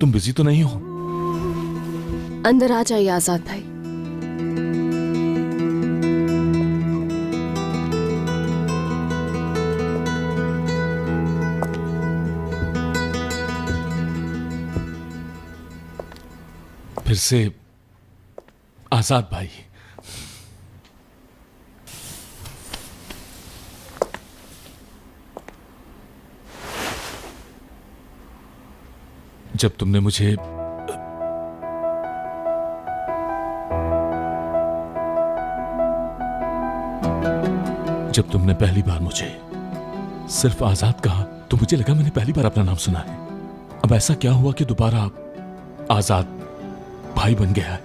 तुम बिजी तो नहीं हो? अंदर आ जाइए आजाद भाई। फिर से आजाद भाई। जब तुमने मुझे पहली बार मुझे सिर्फ आजाद कहा तो मुझे लगा मैंने पहली बार अपना नाम सुना है। अब ऐसा क्या हुआ कि दोबारा आप आजाद भाई बन गया है?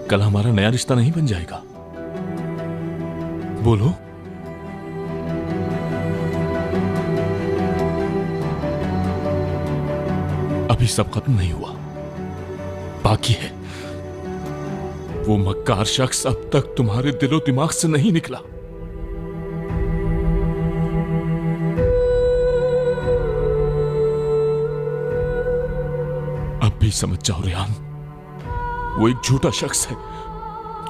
कल हमारा नया रिश्ता नहीं बन जाएगा? बोलो। अभी सब खत्म नहीं हुआ, बाकी है। वो मक्कार शख्स अब तक तुम्हारे दिलो दिमाग से नहीं निकला। अब भी समझ जाओ रेहान, वो एक झूठा शख्स है।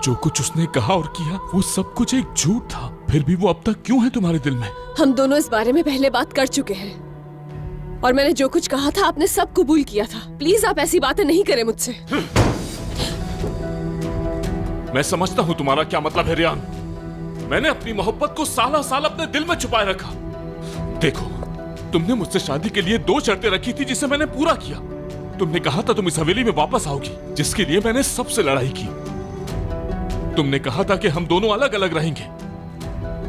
जो कुछ उसने कहा और किया वो सब कुछ एक झूठ था। फिर भी वो अब तक क्यों है तुम्हारे दिल में? हम दोनों इस बारे में पहले बात कर चुके हैं और मैंने जो कुछ कहा था आपने सब कबूल किया था। प्लीज आप ऐसी बातें नहीं करें मुझसे। मैं समझता हूं तुम्हारा क्या मतलब है रेहान। मैंने अपनी मोहब्बत को सालों साल अपने दिल में छुपाए रखा। देखो, तुमने मुझसे शादी के लिए 2 शर्तें रखी थी जिसे मैंने पूरा किया। तुमने कहा था तुम इस हवेली में वापस आओगी, जिसके लिए मैंने सबसे लड़ाई की। तुमने कहा था कि हम दोनों अलग अलग रहेंगे।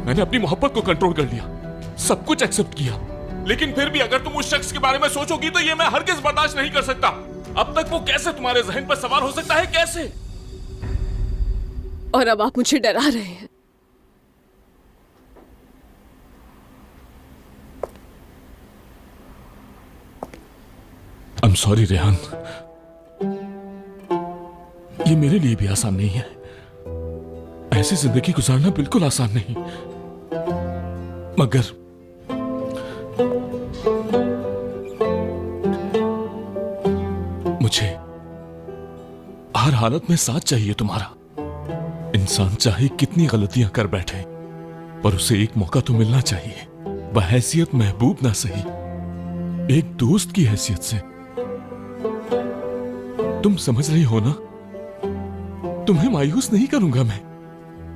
मैंने अपनी मोहब्बत को कंट्रोल कर लिया, सब कुछ एक्सेप्ट किया। लेकिन फिर भी अगर तुम उस शख्स के बारे में सोचोगी तो ये मैं हरगिज़ बर्दाश्त नहीं कर सकता। अब तक वो कैसे तुम्हारे जहन पर सवार हो सकता है? कैसे? और अब आप मुझे डरा रहे हैं। आई एम सॉरी रेहान, ये मेरे लिए भी आसान नहीं है। ऐसी जिंदगी गुजारना बिल्कुल आसान नहीं। मगर मुझे हर हालत में साथ चाहिए तुम्हारा। इंसान चाहे कितनी गलतियां कर बैठे, पर उसे एक मौका तो मिलना चाहिए। बहैसियत महबूब ना सही, एक दोस्त की हैसियत से। तुम समझ रही हो ना? तुम्हें मायूस नहीं करूंगा मैं,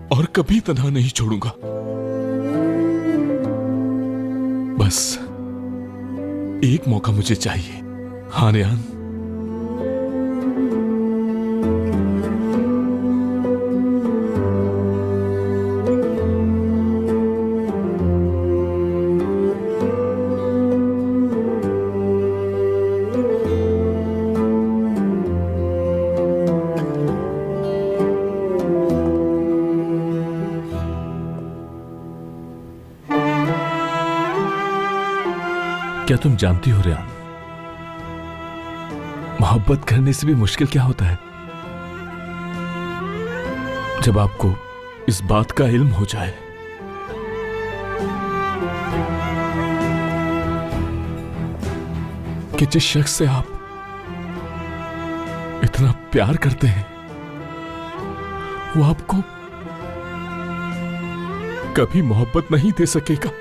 और कभी तन्हा नहीं छोड़ूंगा। बस एक मौका मुझे चाहिए। हाँ रेहान। क्या तुम जानती हो रेहान, मोहब्बत करने से भी मुश्किल क्या होता है? जब आपको इस बात का इल्म हो जाए कि जिस शख्स से आप इतना प्यार करते हैं वो आपको कभी मोहब्बत नहीं दे सकेगा।